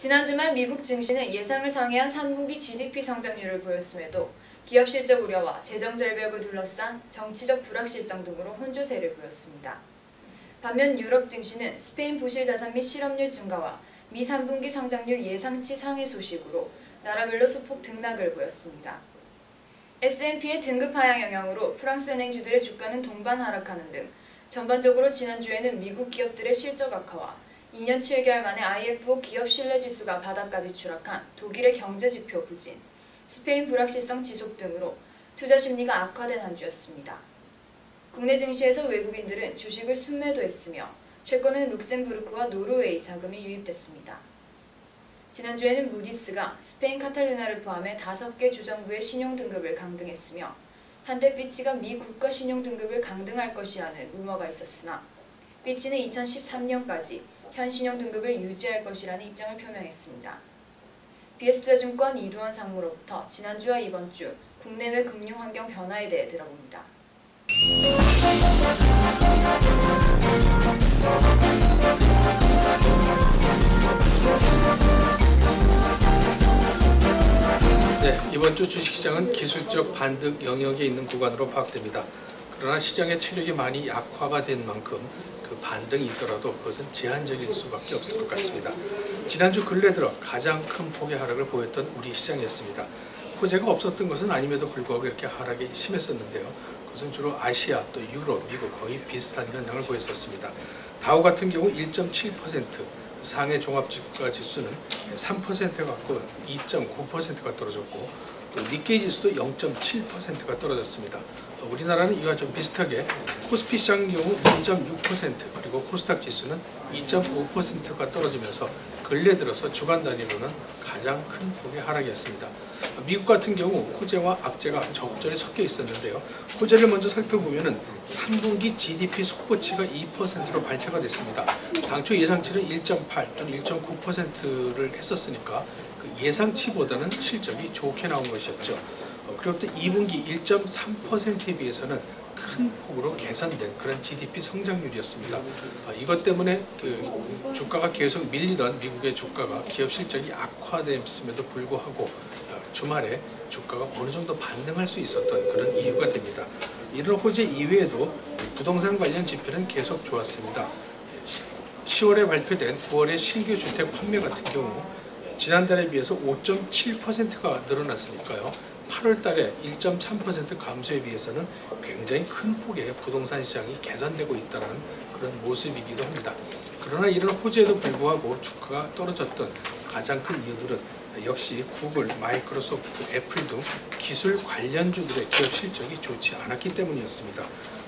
지난 주말 미국 증시는 예상을 상회한 3분기 GDP 성장률을 보였음에도 기업 실적 우려와 재정 절벽을 둘러싼 정치적 불확실성 등으로 혼조세를 보였습니다. 반면 유럽 증시는 스페인 부실 자산 및 실업률 증가와 미 3분기 성장률 예상치 상회 소식으로 나라별로 소폭 등락을 보였습니다. S&P의 등급 하향 영향으로 프랑스 은행주들의 주가는 동반 하락하는 등 전반적으로 지난주에는 미국 기업들의 실적 악화와 2년 7개월 만에 IFO 기업 신뢰지수가 바닥까지 추락한 독일의 경제지표 부진, 스페인 불확실성 지속 등으로 투자 심리가 악화된 한 주였습니다. 국내 증시에서 외국인들은 주식을 순매도했으며 최근은 룩셈부르크와 노르웨이 자금이 유입됐습니다. 지난주에는 무디스가 스페인 카탈루냐를 포함해 5개 주정부의 신용등급을 강등했으며 한때 피치가 미 국가 신용등급을 강등할 것이라는 루머가 있었으나 피치는 2013년까지 현 신용등급을 유지할 것이라는 입장을 표명했습니다. BS투자증권 이두원 상무로부터 지난주와 이번 주 국내외 금융환경 변화에 대해 들어봅니다. 네, 이번 주 주식시장은 기술적 반등 영역에 있는 구간으로 파악됩니다. 그러나 시장의 체력이 많이 약화가 된 만큼 그 반등이 있더라도 그것은 제한적일 수밖에 없을 것 같습니다. 지난주 근래 들어 가장 큰 폭의 하락을 보였던 우리 시장이었습니다. 호재가 없었던 것은 아님에도 불구하고 이렇게 하락이 심했었는데요. 그것은 주로 아시아, 또 유럽, 미국 거의 비슷한 현상을 보였었습니다. 다우 같은 경우 1.7%, 상해 종합주가 지수는 3%가 갖고 2.9%가 떨어졌고 또 니케이 지수도 0.7%가 떨어졌습니다. 우리나라는 이와 좀 비슷하게 코스피 시장 경우 2.6% 그리고 코스닥 지수는 2.5%가 떨어지면서 근래 들어서 주간 단위로는 가장 큰 폭의 하락이었습니다. 미국 같은 경우 호재와 악재가 적절히 섞여 있었는데요. 호재를 먼저 살펴보면 3분기 GDP 속보치가 2%로 발표가 됐습니다. 당초 예상치는 1.8 또는 1.9%를 했었으니까 그 예상치보다는 실적이 좋게 나온 것이었죠. 그리고 또 2분기 1.3%에 비해서는 큰 폭으로 개선된 그런 GDP 성장률이었습니다. 이것 때문에 그 주가가 계속 밀리던 미국의 주가가 기업 실적이 악화됐음에도 불구하고 주말에 주가가 어느 정도 반등할 수 있었던 그런 이유가 됩니다. 이런 호재 이외에도 부동산 관련 지표는 계속 좋았습니다. 10월에 발표된 9월의 신규 주택 판매 같은 경우 지난달에 비해서 5.7%가 늘어났으니까요. 8월 달에 1.3% 감소에 비해서는 굉장히 큰 폭의 부동산 시장이 개선되고 있다는 그런 모습이기도 합니다. 그러나 이런 호재에도 불구하고 주가가 떨어졌던 가장 큰 이유들은 역시 구글, 마이크로소프트, 애플 등 기술 관련주들의 기업 실적이 좋지 않았기 때문이었습니다.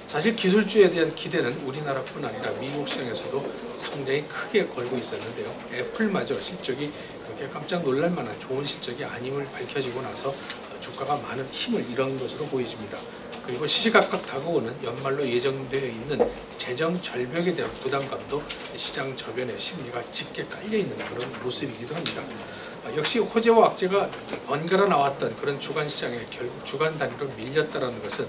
사실 기술주에 대한 기대는 우리나라뿐 아니라 미국 시장에서도 상당히 크게 걸고 있었는데요. 애플마저 실적이 그렇게 깜짝 놀랄 만한 좋은 실적이 아님을 밝혀지고 나서 주가가 많은 힘을 잃은 것으로 보여집니다. 그리고 시시각각 다가오는 연말로 예정되어 있는 재정 절벽에 대한 부담감도 시장 저변에 심리가 짙게 깔려있는 그런 모습이기도 합니다. 역시 호재와 악재가 번갈아 나왔던 그런 주간 시장에 결국 주간 단위로 밀렸다는 것은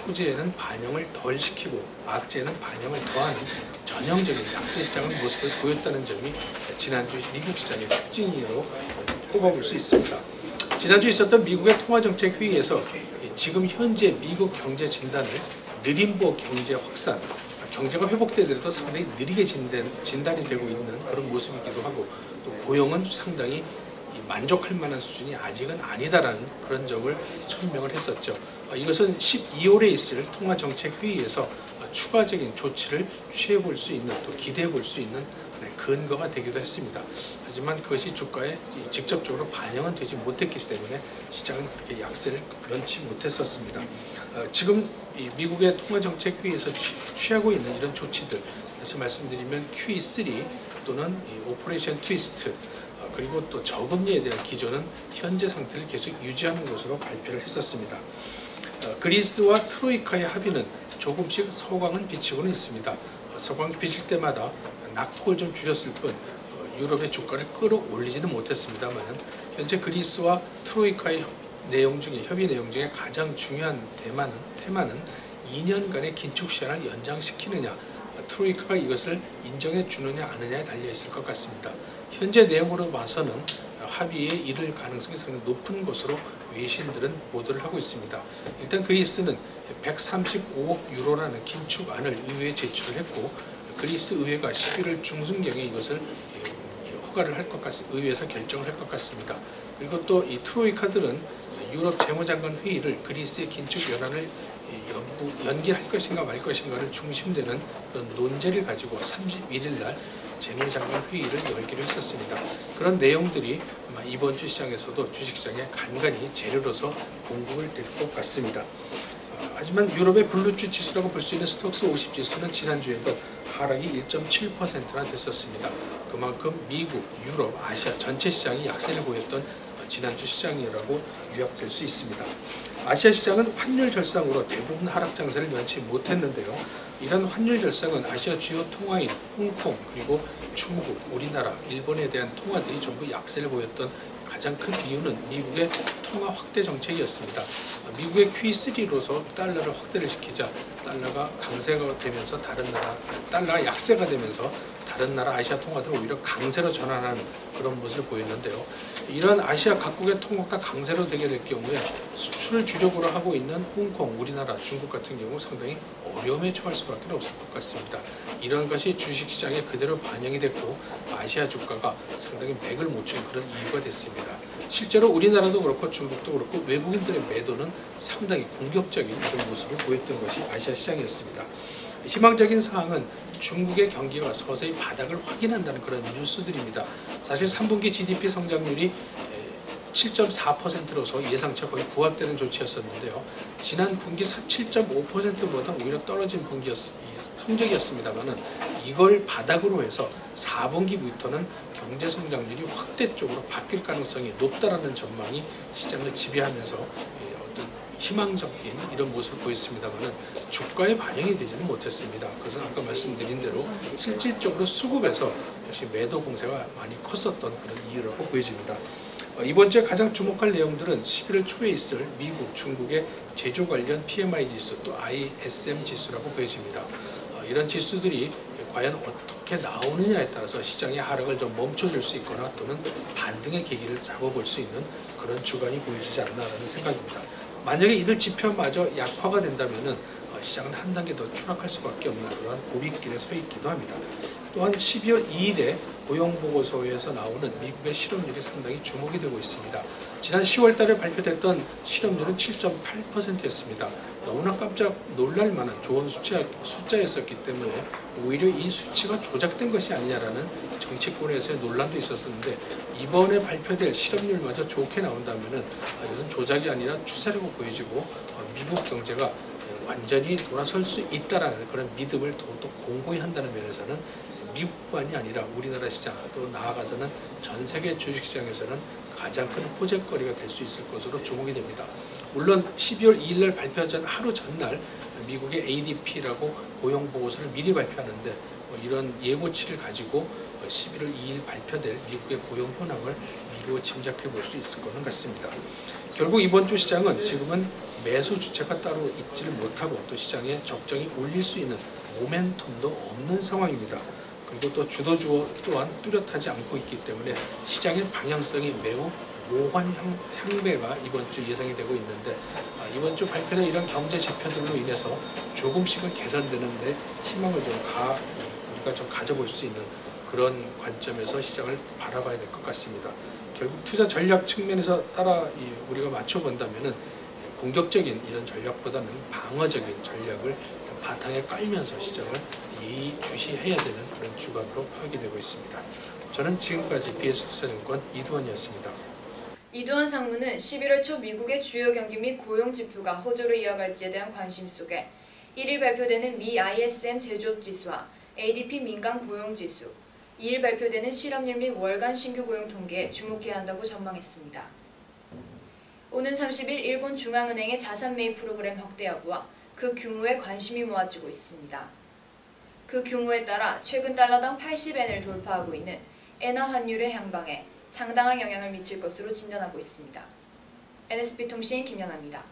호재에는 반영을 덜 시키고 악재에는 반영을 더하는 전형적인 약세 시장의 모습을 보였다는 점이 지난주 미국 시장의 특징으로 꼽아볼 수 있습니다. 지난주 있었던 미국의 통화정책회의에서 지금 현재 미국 경제 진단을 느림보 경제 확산, 경제가 회복되더라도 상당히 느리게 진단이 되고 있는 그런 모습이기도 하고 또 고용은 상당히 만족할 만한 수준이 아직은 아니다라는 그런 점을 천명을 했었죠. 이것은 12월에 있을 통화정책회의에서 추가적인 조치를 취해볼 수 있는 또 기대해볼 수 있는 근거가 되기도 했습니다. 하지만 그것이 주가에 직접적으로 반영은 되지 못했기 때문에 시장은 그렇게 약세를 면치 못했었습니다. 지금 미국의 통화정책회의에서 취하고 있는 이런 조치들 다시 말씀드리면 QE3 또는 오퍼레이션 트위스트 그리고 또 저금리에 대한 기조는 현재 상태를 계속 유지하는 것으로 발표를 했었습니다. 그리스와 트로이카의 합의는 조금씩 서광은 비치고는 있습니다. 서광이 비칠 때마다 낙폭을 좀 줄였을 뿐 유럽의 주가를 끌어올리지는 못했습니다만 현재 그리스와 트로이카의 협의 내용 중에 가장 중요한 테마는 2년간의 긴축 시한을 연장시키느냐 트로이카가 이것을 인정해 주느냐 아느냐에 달려 있을 것 같습니다. 현재 내용으로 봐서는 합의에 이를 가능성이 상당히 높은 것으로 외신들은 보도를 하고 있습니다. 일단 그리스는 135억 유로라는 긴축안을 의회에 제출을 했고 그리스 의회가 11월 중순경에 이것을 허가를 할 것 같습니다. 의회에서 결정을 할 것 같습니다. 그리고 또 이 트로이카들은 유럽 재무장관 회의를 그리스의 긴축 연한을 연기할 것인가 말 것인가를 중심되는 그런 논제를 가지고 31일 날 재무장관 회의를 열기로 했었습니다. 그런 내용들이 아마 이번 주 시장에서도 주식시장에 간간히 재료로서 공급을 될 것 같습니다. 하지만 유럽의 블루칩 지수라고 볼 수 있는 스톡스 50 지수는 지난주에도 하락이 1.7%나 됐었습니다. 그만큼 미국, 유럽, 아시아 전체 시장이 약세를 보였던 지난주 시장이라고 요약될 수 있습니다. 아시아 시장은 환율 절상으로 대부분 하락 장세를 면치 못했는데요. 이런 환율 절상은 아시아 주요 통화인 홍콩, 그리고 중국, 우리나라, 일본에 대한 통화들이 전부 약세를 보였던 가장 큰 이유는 미국의 통화 확대 정책이었습니다. 미국의 QE3로서 달러를 확대를 시키자 달러가 강세가 되면서 달러가 약세가 되면서 다른 나라 아시아 통화들은 오히려 강세로 전환하는 그런 모습을 보였는데요. 이러한 아시아 각국의 통화가 강세로 되게 될 경우에 수출을 주력으로 하고 있는 홍콩, 우리나라, 중국 같은 경우 상당히 어려움에 처할 수밖에 없을 것 같습니다. 이런 것이 주식시장에 그대로 반영이 됐고 아시아 주가가 상당히 맥을 못 춘 그런 이유가 됐습니다. 실제로 우리나라도 그렇고 중국도 그렇고 외국인들의 매도는 상당히 공격적인 이런 모습을 보였던 것이 아시아 시장이었습니다. 희망적인 사항은 중국의 경기가 서서히 바닥을 확인한다는 그런 뉴스들입니다. 사실 3분기 GDP 성장률이 7.4%로서 예상치 거의 부합되는 조치였었는데요. 지난 분기 7.5%보다 오히려 떨어진 성적이었습니다만은 이걸 바닥으로 해서 4분기부터는 경제 성장률이 확대 쪽으로 바뀔 가능성이 높다라는 전망이 시장을 지배하면서 어떤 희망적인 이런 모습을 보였습니다만은 주가에 반영이 되지는 못했습니다. 그것은 아까 말씀드린 대로 실질적으로 수급에서 역시 매도 공세가 많이 컸었던 그런 이유라고 보여집니다. 이번 주에 가장 주목할 내용들은 11월 초에 있을 미국, 중국의 제조 관련 PMI 지수 또 ISM 지수라고 보여집니다. 이런 지수들이 과연 어떻게 나오느냐에 따라서 시장의 하락을 좀 멈춰줄 수 있거나 또는 반등의 계기를 잡아볼 수 있는 그런 주간이 보여지지 않나라는 생각입니다. 만약에 이들 지표마저 약화가 된다면은 시장은 한 단계 더 추락할 수밖에 없는 그러한 고비길에 서 있기도 합니다. 또한 12월 2일에 고용보고서에서 나오는 미국의 실업률이 상당히 주목이 되고 있습니다. 지난 10월 달에 발표됐던 실업률은 7.8%였습니다. 너무나 깜짝 놀랄 만한 좋은 숫자였었기 때문에 오히려 이 수치가 조작된 것이 아니냐라는 정치권에서의 논란도 있었는데 이번에 발표될 실업률마저 좋게 나온다면은 이것은 조작이 아니라 추세라고 보여지고 미국 경제가 완전히 돌아설 수 있다라는 그런 믿음을 더욱더 공고히 한다는 면에서는 미국만이 아니라 우리나라 시장 또 나아가서는 전 세계 주식시장에서는 가장 큰 호재거리가 될 수 있을 것으로 주목이 됩니다. 물론 12월 2일 날 발표하지 하루 전날 미국의 ADP라고 고용보고서를 미리 발표하는데 이런 예고치를 가지고 11월 2일 발표될 미국의 고용 현황을 미루어 짐작해 볼 수 있을 것은 같습니다. 결국 이번 주 시장은 지금은 매수 주체가 따로 있지를 못하고 또 시장에 적정히 올릴 수 있는 모멘텀도 없는 상황입니다. 그리고 또 주도주어 또한 뚜렷하지 않고 있기 때문에 시장의 방향성이 매우 모호한 향배가 이번 주 예상이 되고 있는데 이번 주 발표된 이런 경제 지표들로 인해서 조금씩은 개선되는데 희망을 우리가 좀 가져볼 수 있는 그런 관점에서 시장을 바라봐야 될 것 같습니다. 결국 투자 전략 측면에서 우리가 맞춰본다면은 공격적인 이런 전략보다는 방어적인 전략을 바탕에 깔면서 시장을 예의주시해야 되는 그런 주간으로 파악이 되고 있습니다. 저는 지금까지 BS투자증권 이두원이었습니다. 이두원 상무는 11월 초 미국의 주요 경기 및 고용 지표가 호조로 이어갈지에 대한 관심 속에 1일 발표되는 미 ISM 제조업 지수와 ADP 민간 고용 지수, 2일 발표되는 실업률 및 월간 신규 고용 통계에 주목해야 한다고 전망했습니다. 오는 30일 일본 중앙은행의 자산 매입 프로그램 확대 여부와 그 규모에 관심이 모아지고 있습니다. 그 규모에 따라 최근 달러당 80엔을 돌파하고 있는 엔화 환율의 향방에 상당한 영향을 미칠 것으로 진단하고 있습니다. NSB통신 김연아입니다.